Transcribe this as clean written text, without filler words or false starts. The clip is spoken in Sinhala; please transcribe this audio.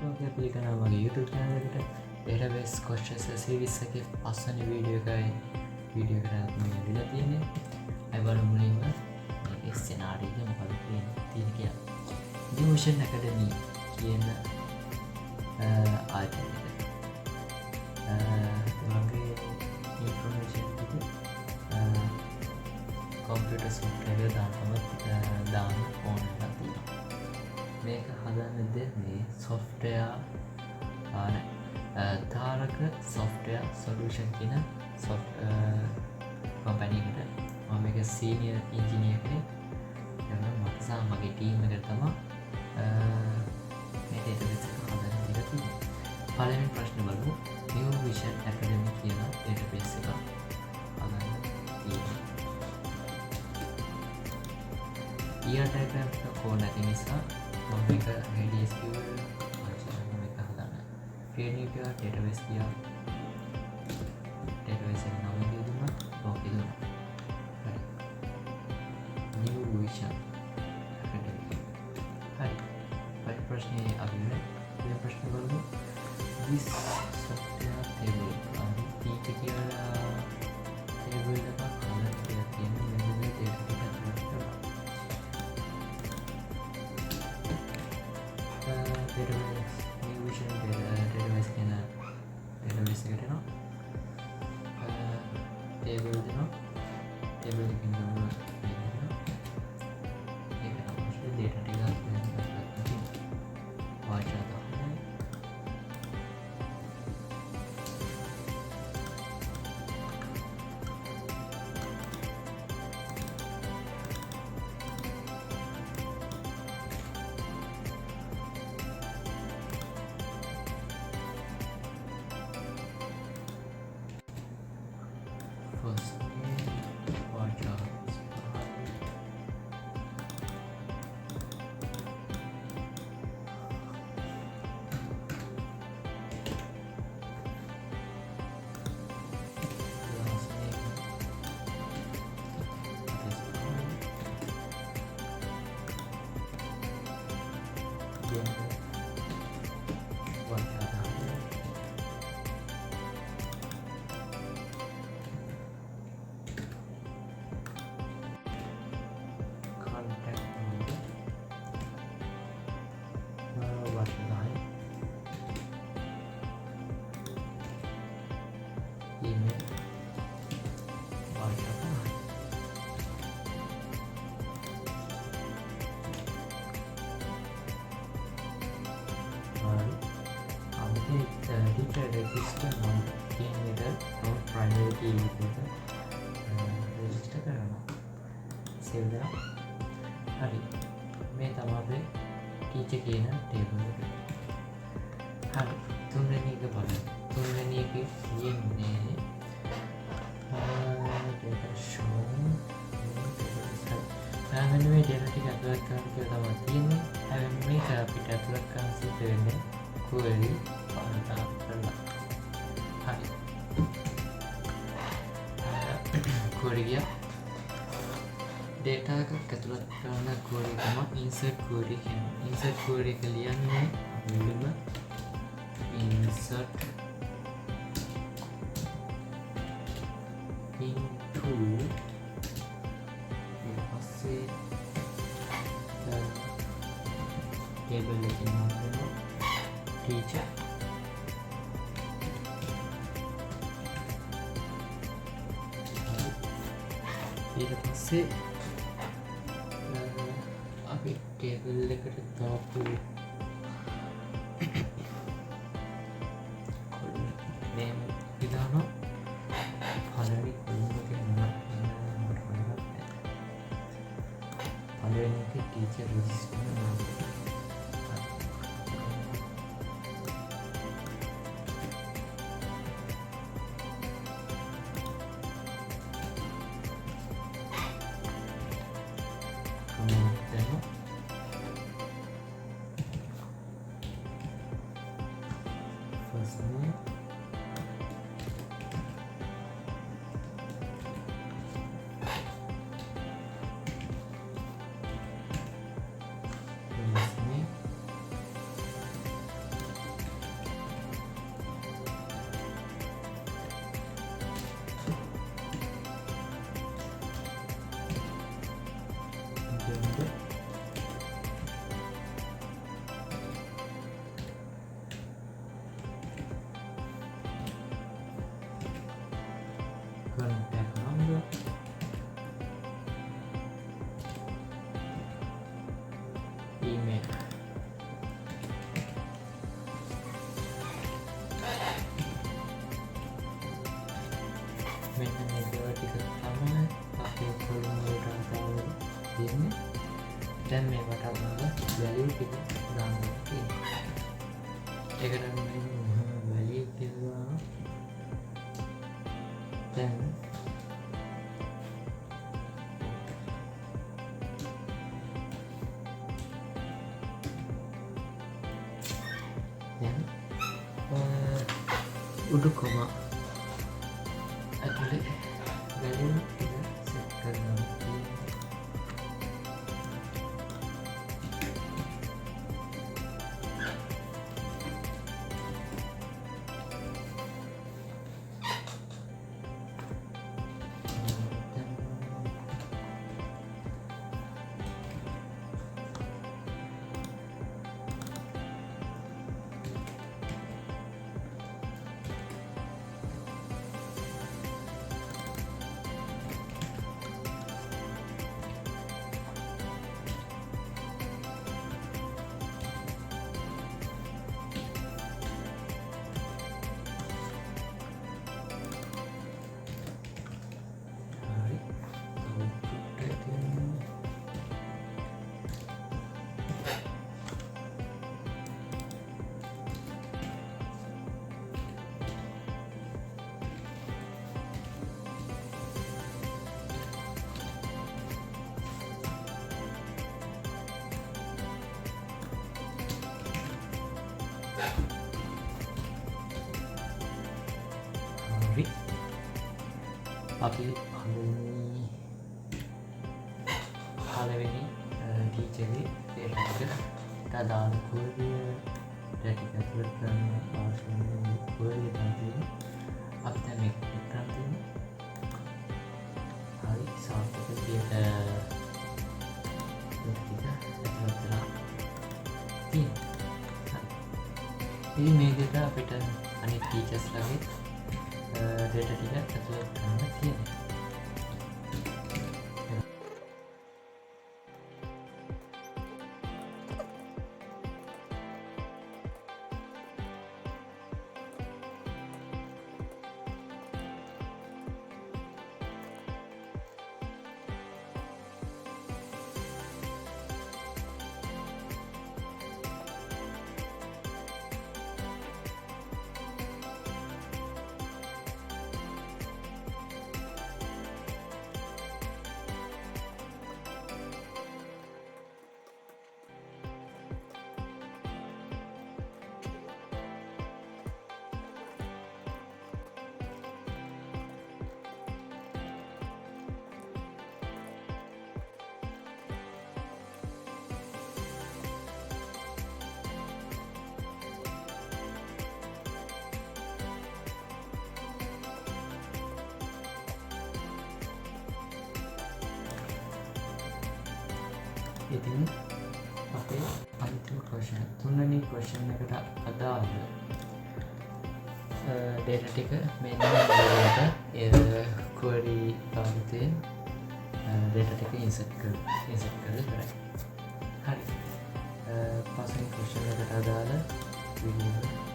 වගේ පිළිගන්නවා මගේ YouTube channel එකට. database questions series එකේ පස්වෙනි වීඩියෝ එකට දීලා තියෙන්නේ. අය බලමු මුලින්ම මේකේ scenario එක මොකක්ද තියෙන්නේ කියලා. Division Academy කියන ආයතනය තුළගේ ඉන්ෆර්මේෂන් ටික කම්පියුටර් සොෆ්ට්වෙයාර් දාන්න ඕන එකක් තියෙනවා. මේක හදන්න දෙන්නේ සොෆ්ට්වෙයාර් තාරක සොෆ්ට්වෙයාර් සොලියුෂන් කියන කම්පැනි එකට මම මේක සීනියර් ඉන්ජිනියර් කෙනෙක්. එතන මට සහ මගේ ටීම් එකට තමයි මේ database එක හදන්න දීලා තියෙන්නේ. පළවෙනි ප්‍රශ්න බලමු. New Vision Academy කියන database එක හදන්න තියෙන්නේ. ER diagram එක කොහොමද නැති නිසා මම මේක MySQL මේක හදන්න. create database කියලා database එක නම දුන්නා. ඕකේ දුන්නා. හරි. New Vision Academy. හරි. පළවෙනි ප්‍රශ්නේ අපි මේ ප්‍රශ්න බලමු. This software table teacher කියලා table එකක් හදන්න කියලා තියෙනවා. මෙන්න මේ data ටික අරගෙන database new vision database කියන database එකට යනවා. table දෙනවා. table එකකින් ගමු ඒක තමයි data ටික වාචා first වාචා teacher register on කියන එක our primary key එක register කරනවා. save කරනවා. හරි. මේ තමයි අපේ teacher කියන table එක. හරි. තුන්වෙනි එක බලන්න. තුන්වෙනි එකේ තියෙන්නේ data show මෙන්න මේ data ටික ඇතුළත් කරන්න කියලා තමයි තියෙන්නේ. හැබැයි මේක අපිට ඇතුළත් කරන්න සිද්ධ වෙන්නේ query පාවිච්චි කරලා. හරි. query ගියා. data එකක් ඇතුළත් කරන query තමයි insert query කියන්නේ. insert query එක ලියන්නේ මුලින්ම insert into ඊට පස්සේ table එකකින් හදනවා teacher ඊට පස්සේ අපි table එකට දාපු name විදානවා. පළවෙනි කොලම් එකේ නම මට මතක නැහැ. පළවෙනි එකේ teacher register නම. First name last name ටික දාන්න තියෙනවා. ඒකට මම වැලිය කියලා දැන් උඩු කොම ඇතුලේ වැලිය ටික සෙට් කරනවා. අපි පළවෙනි ටීචර්ගේ ඒකට අදාළ කුවරිය ටික ඇතුළත් කරන්න අවශ්‍ය වෙන කුවරිය තමයි අපි දැන් මේක ක්ලික් කරන් තියෙනවා. හරි සාර්ථක විදියට මේක ටික ඇතුළත් කරලා තියෙනවා. ඉතින් මේ විදිහට අපිට අනිත් ටීචර්ස්ලාගේ data ටික ඇතුළත් කරන්න තියෙනවා. ඉතින් අපේ අන්තිම question තුන්වෙනි question එකට අදාළ data ටික මෙන්න මේකට query පාවිච්චියෙන් data ටික insert කරලා ඉවරයි. හරි. පස්වෙනි question එකට අදාළ video